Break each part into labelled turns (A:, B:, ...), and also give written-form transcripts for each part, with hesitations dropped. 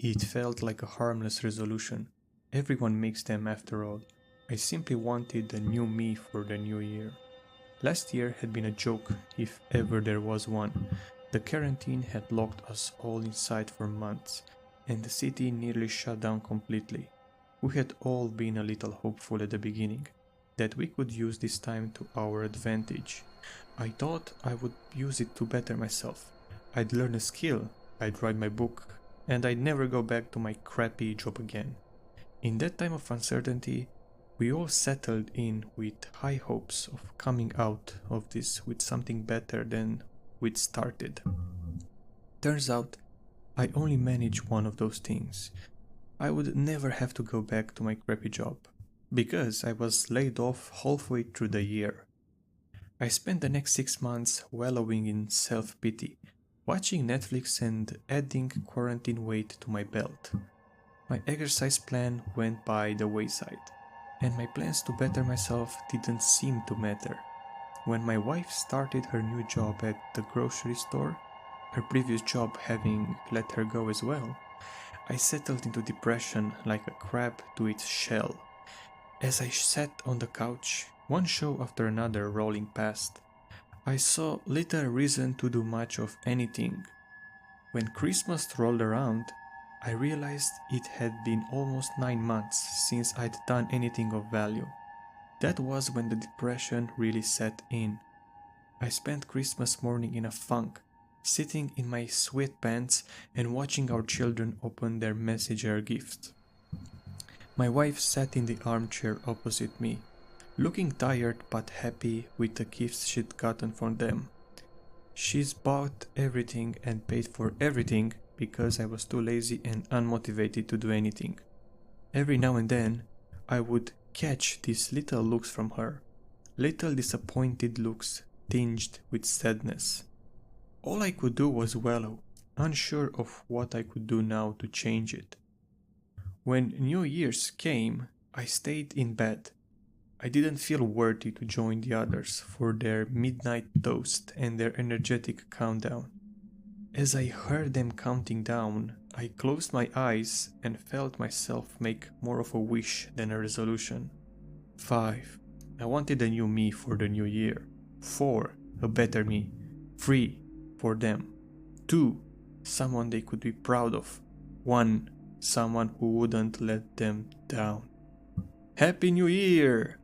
A: It felt like a harmless resolution. Everyone makes them after all. I simply wanted a new me for the new year. Last year had been a joke, if ever there was one. The quarantine had locked us all inside for months, and the city nearly shut down completely. We had all been a little hopeful at the beginning, that we could use this time to our advantage. I thought I would use it to better myself. I'd learn a skill, I'd write my book, and I'd never go back to my crappy job again. In that time of uncertainty, we all settled in with high hopes of coming out of this with something better than we'd started. Turns out, I only managed one of those things. I would never have to go back to my crappy job, because I was laid off halfway through the year. I spent the next 6 months wallowing in self-pity, watching Netflix and adding quarantine weight to my belt. My exercise plan went by the wayside, and my plans to better myself didn't seem to matter. When my wife started her new job at the grocery store, her previous job having let her go as well, I settled into depression like a crab to its shell. As I sat on the couch, one show after another rolling past, I saw little reason to do much of anything. When Christmas rolled around, I realized it had been almost 9 months since I'd done anything of value. That was when the depression really set in. I spent Christmas morning in a funk, sitting in my sweatpants and watching our children open their messenger gifts. My wife sat in the armchair opposite me, looking tired but happy with the gifts she'd gotten from them. She's bought everything and paid for everything because I was too lazy and unmotivated to do anything. Every now and then, I would catch these little looks from her, little disappointed looks tinged with sadness. All I could do was wallow, unsure of what I could do now to change it. When New Year's came, I stayed in bed. I didn't feel worthy to join the others for their midnight toast and their energetic countdown. As I heard them counting down, I closed my eyes and felt myself make more of a wish than a resolution. 5. I wanted a new me for the new year. 4. A better me. 3. For them. 2. Someone they could be proud of. 1. Someone who wouldn't let them down. Happy New Year!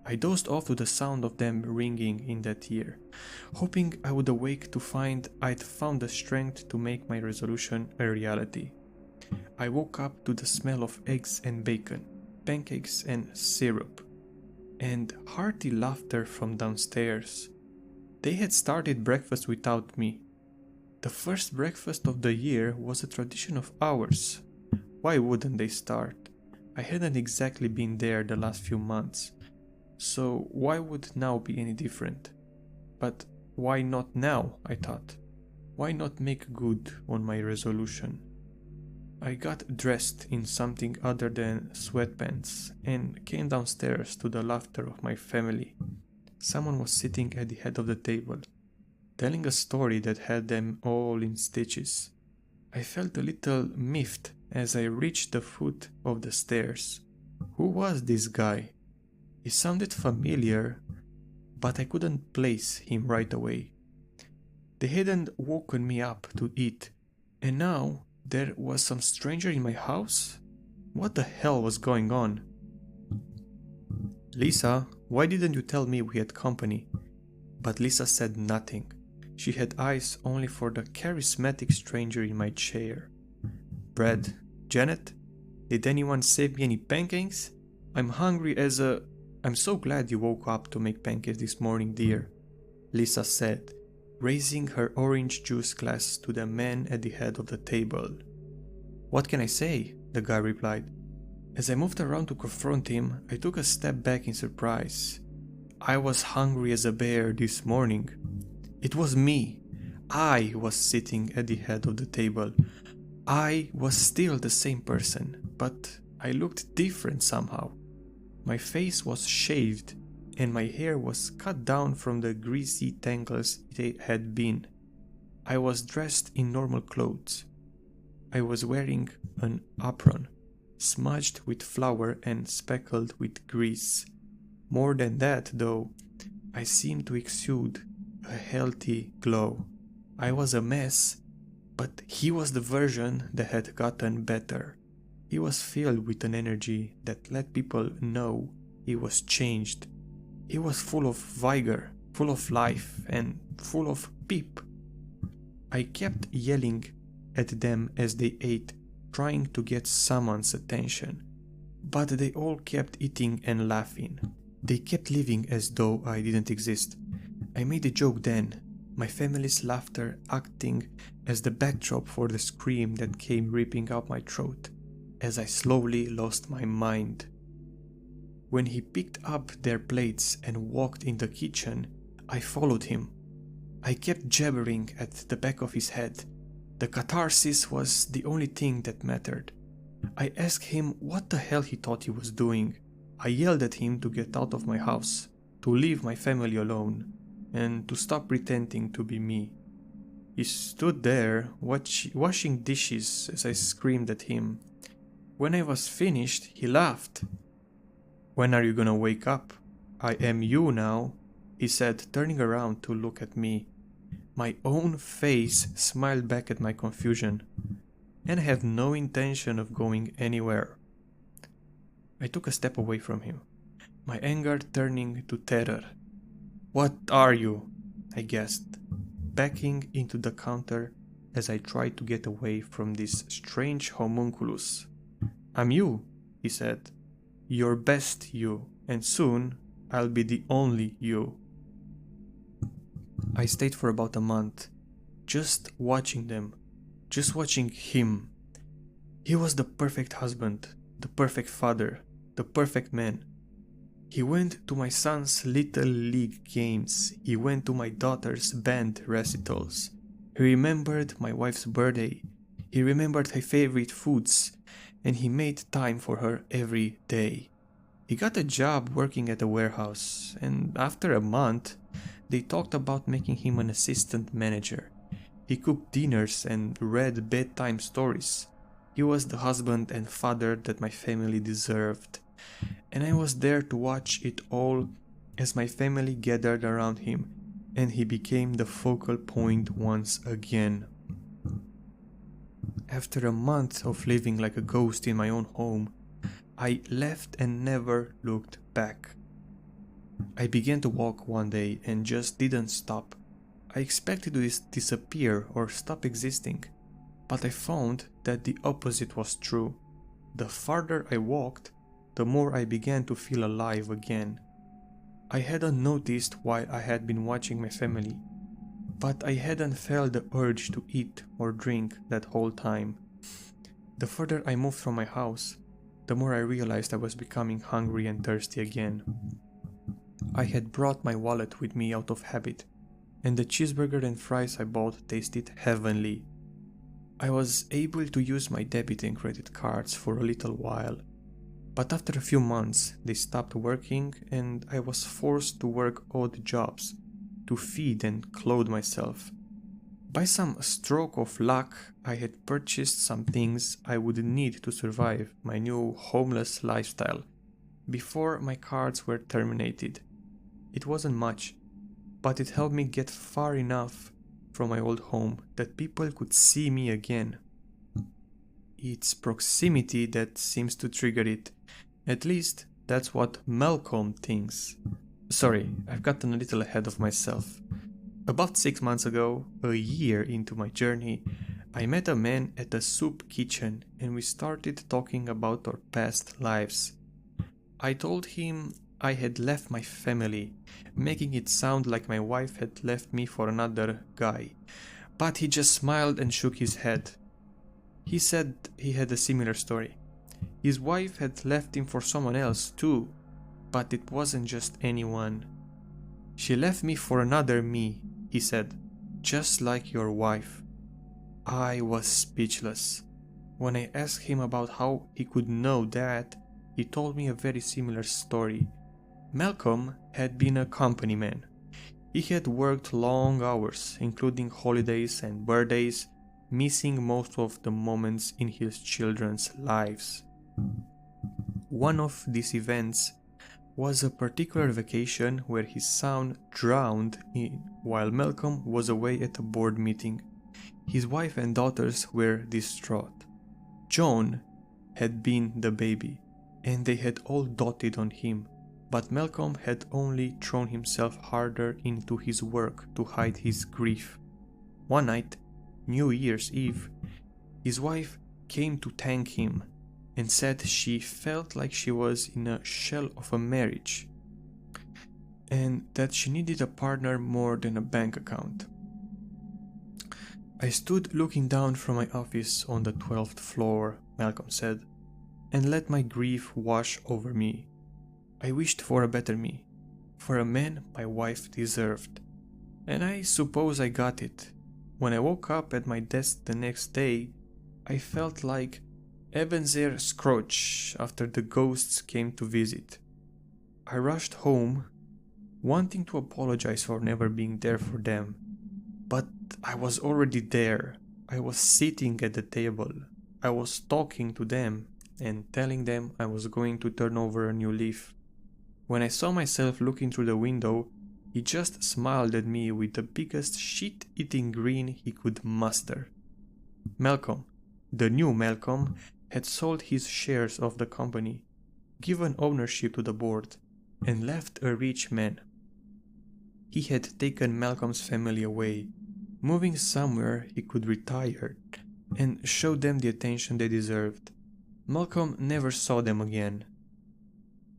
A: I dozed off to the sound of them ringing in that year, hoping I would awake to find I'd found the strength to make my resolution a reality. I woke up to the smell of eggs and bacon, pancakes and syrup, and hearty laughter from downstairs. They had started breakfast without me. The first breakfast of the year was a tradition of ours. Why wouldn't they start? I hadn't exactly been there the last few months. So why would now be any different? But why not now, I thought. Why not make good on my resolution? I got dressed in something other than sweatpants and came downstairs to the laughter of my family. Someone was sitting at the head of the table, telling a story that had them all in stitches. I felt a little miffed as I reached the foot of the stairs. Who was this guy? He sounded familiar, but I couldn't place him right away. They hadn't woken me up to eat, and now there was some stranger in my house? What the hell was going on? Lisa, why didn't you tell me we had company? But Lisa said nothing. She had eyes only for the charismatic stranger in my chair. Brad, Janet, did anyone save me any pancakes? I'm hungry as a... I'm so glad you woke up to make pancakes this morning, dear, Lisa said, raising her orange juice glass to the man at the head of the table. What can I say? The guy replied. As I moved around to confront him, I took a step back in surprise. I was hungry as a bear this morning. It was me. I was sitting at the head of the table. I was still the same person, but I looked different somehow. My face was shaved, and my hair was cut down from the greasy tangles it had been. I was dressed in normal clothes. I was wearing an apron, smudged with flour and speckled with grease. More than that, though, I seemed to exude a healthy glow. I was a mess, but he was the version that had gotten better. He was filled with an energy that let people know he was changed. He was full of vigor, full of life, and full of pep. I kept yelling at them as they ate, trying to get someone's attention. But they all kept eating and laughing. They kept living as though I didn't exist. I made a joke then, my family's laughter acting as the backdrop for the scream that came ripping out my throat as I slowly lost my mind. When he picked up their plates and walked in the kitchen, I followed him. I kept jabbering at the back of his head. The catharsis was the only thing that mattered. I asked him what the hell he thought he was doing. I yelled at him to get out of my house, to leave my family alone, and to stop pretending to be me. He stood there, washing dishes as I screamed at him. When I was finished, he laughed. "When are you gonna wake up? I am you now," he said, turning around to look at me. My own face smiled back at my confusion, and I have no intention of going anywhere. I took a step away from him, my anger turning to terror. "What are you?" I gasped, backing into the counter as I tried to get away from this strange homunculus. "I'm you," he said. "Your best you, and soon I'll be the only you." I stayed for about a month, just watching them, just watching him. He was the perfect husband, the perfect father, the perfect man. He went to my son's little league games, he went to my daughter's band recitals, he remembered my wife's birthday, he remembered her favorite foods, and he made time for her every day. He got a job working at a warehouse, and after a month, they talked about making him an assistant manager. He cooked dinners and read bedtime stories. He was the husband and father that my family deserved. And I was there to watch it all as my family gathered around him, and he became the focal point once again. After a month of living like a ghost in my own home, I left and never looked back. I began to walk one day and just didn't stop. I expected to disappear or stop existing, but I found that the opposite was true. The farther I walked, the more I began to feel alive again. I hadn't noticed why I had been watching my family, but I hadn't felt the urge to eat or drink that whole time. The further I moved from my house, the more I realized I was becoming hungry and thirsty again. I had brought my wallet with me out of habit, and the cheeseburger and fries I bought tasted heavenly. I was able to use my debit and credit cards for a little while, but after a few months they stopped working and I was forced to work odd jobs to feed and clothe myself. By some stroke of luck, I had purchased some things I would need to survive my new homeless lifestyle before my cards were terminated. It wasn't much, but it helped me get far enough from my old home that people could see me again. It's proximity that seems to trigger it. At least that's what Malcolm thinks. Sorry, I've gotten a little ahead of myself. About 6 months ago, a year into my journey, I met a man at a soup kitchen and we started talking about our past lives. I told him I had left my family, making it sound like my wife had left me for another guy, but he just smiled and shook his head. He said he had a similar story. His wife had left him for someone else too, but it wasn't just anyone. "She left me for another me," he said, "just like your wife." I was speechless. When I asked him about how he could know that, he told me a very similar story. Malcolm had been a company man. He had worked long hours, including holidays and birthdays, missing most of the moments in his children's lives. One of these events was a particular vacation where his son drowned while Malcolm was away at a board meeting. His wife and daughters were distraught. John had been the baby, and they had all doted on him, but Malcolm had only thrown himself harder into his work to hide his grief. One night, New Year's Eve, his wife came to thank him and said she felt like she was in a shell of a marriage and that she needed a partner more than a bank account. "I stood looking down from my office on the 12th floor," Malcolm said, "and let my grief wash over me. I wished for a better me, for a man my wife deserved. And I suppose I got it. When I woke up at my desk the next day, I felt like Ebenezer Scrooge after the ghosts came to visit. I rushed home, wanting to apologize for never being there for them. But I was already there. I was sitting at the table. I was talking to them and telling them I was going to turn over a new leaf. When I saw myself looking through the window, he just smiled at me with the biggest shit-eating grin he could muster." Malcolm, the new Malcolm, had sold his shares of the company, given ownership to the board, and left a rich man. He had taken Malcolm's family away, moving somewhere he could retire and show them the attention they deserved. Malcolm never saw them again.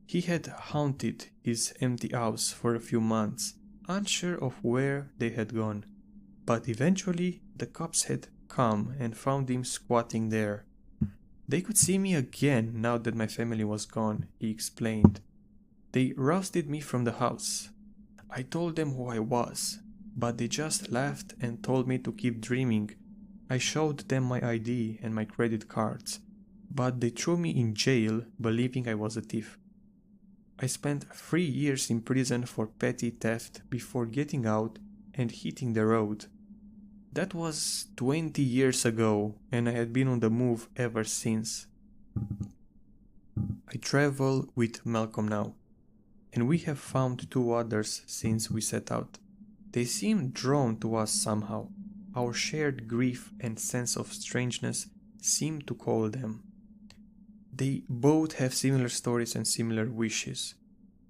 A: He had haunted his empty house for a few months, unsure of where they had gone, but eventually the cops had come and found him squatting there. "They could see me again now that my family was gone," he explained. "They rousted me from the house. I told them who I was, but they just laughed and told me to keep dreaming. I showed them my ID and my credit cards, but they threw me in jail believing I was a thief. I spent 3 years in prison for petty theft before getting out and hitting the road. That was 20 years ago, and I had been on the move ever since. I travel with Malcolm now, and we have found 2 others since we set out. They seem drawn to us somehow. Our shared grief and sense of strangeness seem to call them. They both have similar stories and similar wishes,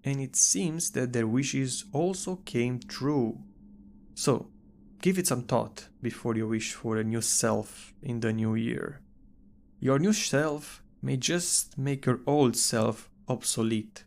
A: and it seems that their wishes also came true. So, give it some thought before you wish for a new self in the new year. Your new self may just make your old self obsolete.